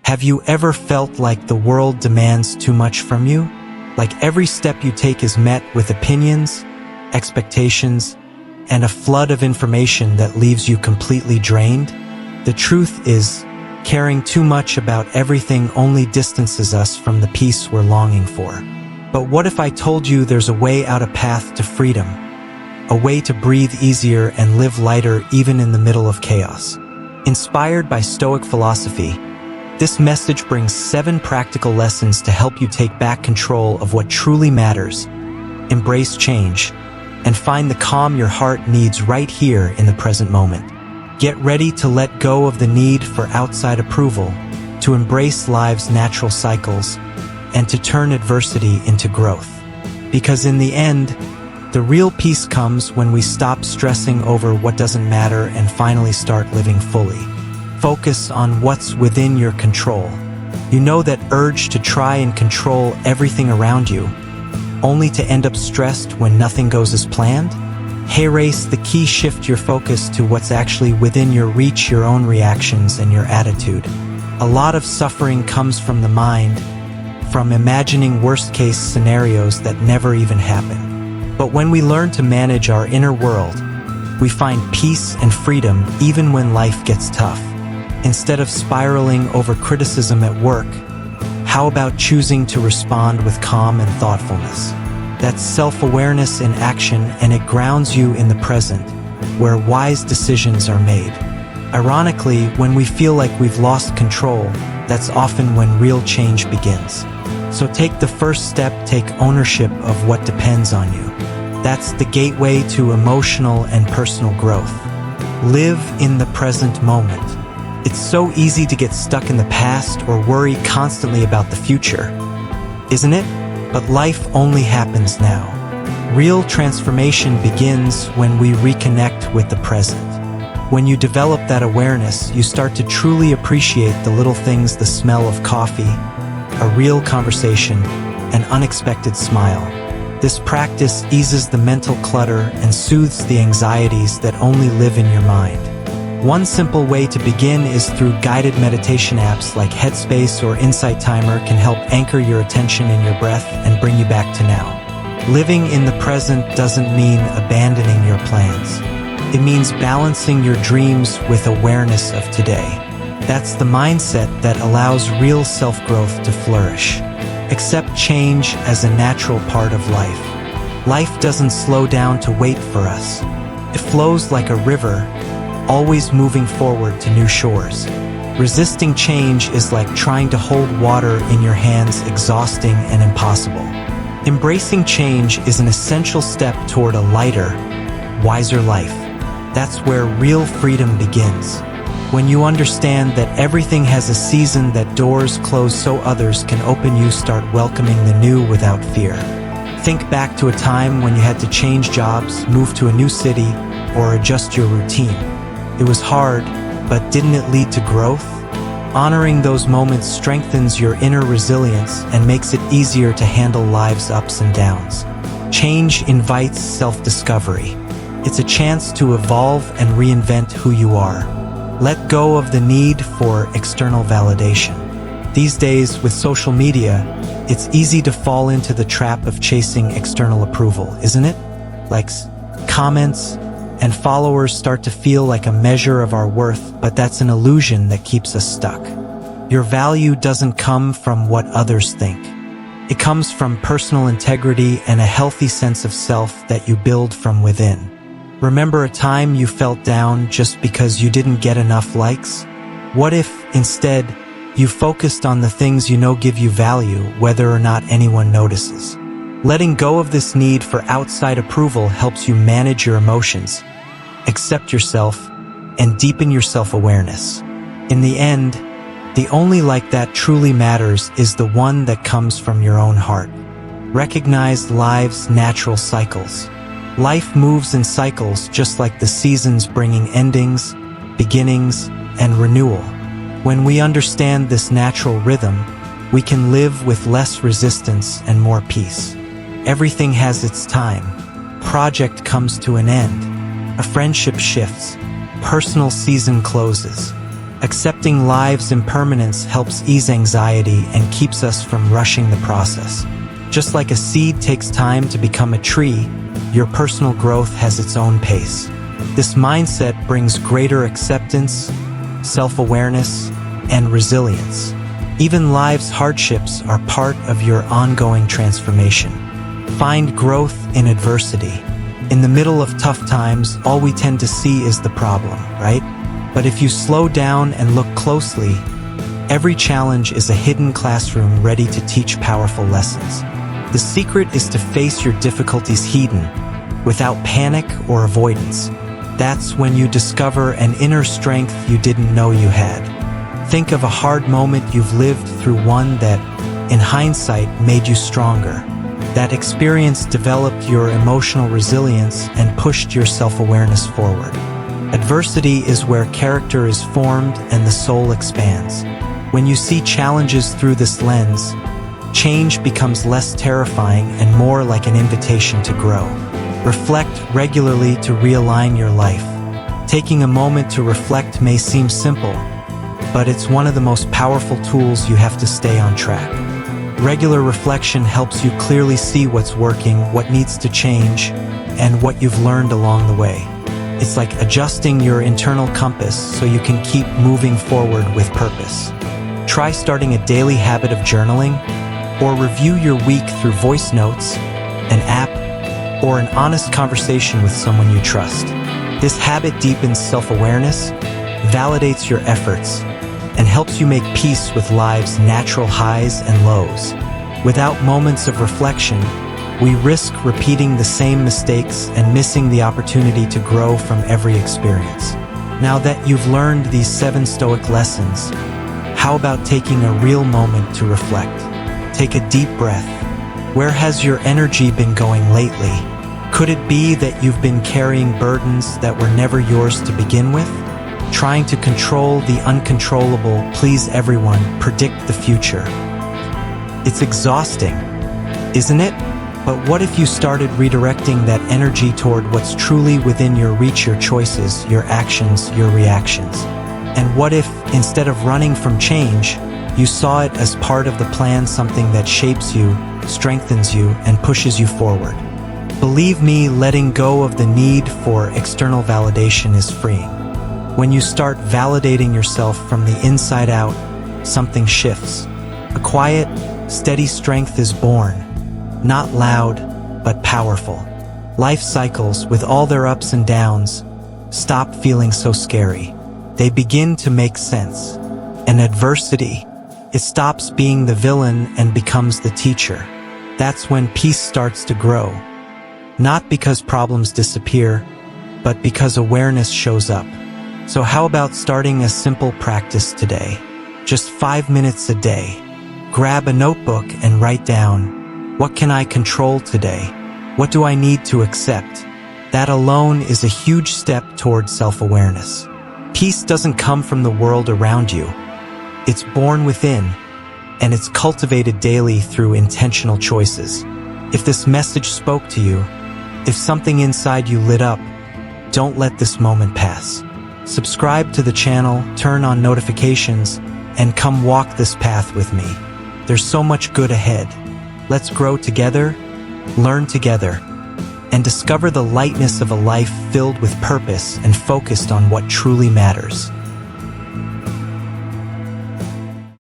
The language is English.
Have you ever felt like the world demands too much from you? Like every step you take is met with opinions, expectations, and a flood of information that leaves you completely drained? The truth is, caring too much about everything only distances us from the peace we're longing for. But what if I told you there's a way out, a path to freedom? A way to breathe easier and live lighter even in the middle of chaos. Inspired by Stoic philosophy, this message brings 7 practical lessons to help you take back control of what truly matters, embrace change, and find the calm your heart needs right here in the present moment. Get ready to let go of the need for outside approval, to embrace life's natural cycles, and to turn adversity into growth. Because in the end, the real peace comes when we stop stressing over what doesn't matter and finally start living fully. Focus on what's within your control. You know that urge to try and control everything around you, only to end up stressed when nothing goes as planned? Hey race, the key: shift your focus to what's actually within your reach, your own reactions and your attitude. A lot of suffering comes from the mind, from imagining worst-case scenarios that never even happen. But when we learn to manage our inner world, we find peace and freedom even when life gets tough. Instead of spiraling over criticism at work, how about choosing to respond with calm and thoughtfulness? That's self-awareness in action, and it grounds you in the present, where wise decisions are made. Ironically, when we feel like we've lost control, that's often when real change begins. So take the first step, take ownership of what depends on you. That's the gateway to emotional and personal growth. Live in the present moment. It's so easy to get stuck in the past or worry constantly about the future, isn't it? But life only happens now. Real transformation begins when we reconnect with the present. When you develop that awareness, you start to truly appreciate the little things: the smell of coffee, a real conversation, an unexpected smile. This practice eases the mental clutter and soothes the anxieties that only live in your mind. One simple way to begin is through guided meditation apps like Headspace or Insight Timer can help anchor your attention in your breath and bring you back to now. Living in the present doesn't mean abandoning your plans. It means balancing your dreams with awareness of today. That's the mindset that allows real self-growth to flourish. Accept change as a natural part of life. Life doesn't slow down to wait for us. It flows like a river, always moving forward to new shores. Resisting change is like trying to hold water in your hands, exhausting and impossible. Embracing change is an essential step toward a lighter, wiser life. That's where real freedom begins. When you understand that everything has a season, that doors close so others can open, you start welcoming the new without fear. Think back to a time when you had to change jobs, move to a new city, or adjust your routine. It was hard, but didn't it lead to growth? Honoring those moments strengthens your inner resilience and makes it easier to handle life's ups and downs. Change invites self-discovery. It's a chance to evolve and reinvent who you are. Let go of the need for external validation. These days, with social media, it's easy to fall into the trap of chasing external approval, isn't it? Likes, comments, and followers start to feel like a measure of our worth, but that's an illusion that keeps us stuck. Your value doesn't come from what others think. It comes from personal integrity and a healthy sense of self that you build from within. Remember a time you felt down just because you didn't get enough likes? What if, instead, you focused on the things you know give you value, whether or not anyone notices? Letting go of this need for outside approval helps you manage your emotions, accept yourself, and deepen your self-awareness. In the end, the only like that truly matters is the one that comes from your own heart. Recognize life's natural cycles. Life moves in cycles, just like the seasons, bringing endings, beginnings, and renewal. When we understand this natural rhythm, we can live with less resistance and more peace. Everything has its time. Project comes to an end. A friendship shifts. Personal season closes. Accepting life's impermanence helps ease anxiety and keeps us from rushing the process. Just like a seed takes time to become a tree, your personal growth has its own pace. This mindset brings greater acceptance, self-awareness, and resilience. Even life's hardships are part of your ongoing transformation. Find growth in adversity. In the middle of tough times, all we tend to see is the problem, right? But if you slow down and look closely, every challenge is a hidden classroom ready to teach powerful lessons. The secret is to face your difficulties head-on, without panic or avoidance. That's when you discover an inner strength you didn't know you had. Think of a hard moment you've lived through, one that, in hindsight, made you stronger. That experience developed your emotional resilience and pushed your self-awareness forward. Adversity is where character is formed and the soul expands. When you see challenges through this lens, change becomes less terrifying and more like an invitation to grow. Reflect regularly to realign your life. Taking a moment to reflect may seem simple, but it's one of the most powerful tools you have to stay on track. Regular reflection helps you clearly see what's working, what needs to change, and what you've learned along the way. It's like adjusting your internal compass so you can keep moving forward with purpose. Try starting a daily habit of journaling, or review your week through voice notes, an app, or an honest conversation with someone you trust. This habit deepens self-awareness, validates your efforts, and helps you make peace with life's natural highs and lows. Without moments of reflection, we risk repeating the same mistakes and missing the opportunity to grow from every experience. Now that you've learned these 7 Stoic lessons, how about taking a real moment to reflect? Take a deep breath. Where has your energy been going lately? Could it be that you've been carrying burdens that were never yours to begin with? Trying to control the uncontrollable, please everyone, predict the future. It's exhausting, isn't it? But what if you started redirecting that energy toward what's truly within your reach, your choices, your actions, your reactions? And what if, instead of running from change, you saw it as part of the plan, something that shapes you, strengthens you, and pushes you forward? Believe me, letting go of the need for external validation is freeing. When you start validating yourself from the inside out, something shifts. A quiet, steady strength is born. Not loud, but powerful. Life cycles, with all their ups and downs, stop feeling so scary. They begin to make sense. And adversity, it stops being the villain and becomes the teacher. That's when peace starts to grow. Not because problems disappear, but because awareness shows up. So how about starting a simple practice today? Just 5 minutes a day. Grab a notebook and write down, what can I control today? What do I need to accept? That alone is a huge step towards self-awareness. Peace doesn't come from the world around you. It's born within, and it's cultivated daily through intentional choices. If this message spoke to you, if something inside you lit up, don't let this moment pass. Subscribe to the channel, turn on notifications, and come walk this path with me. There's so much good ahead. Let's grow together, learn together, and discover the lightness of a life filled with purpose and focused on what truly matters.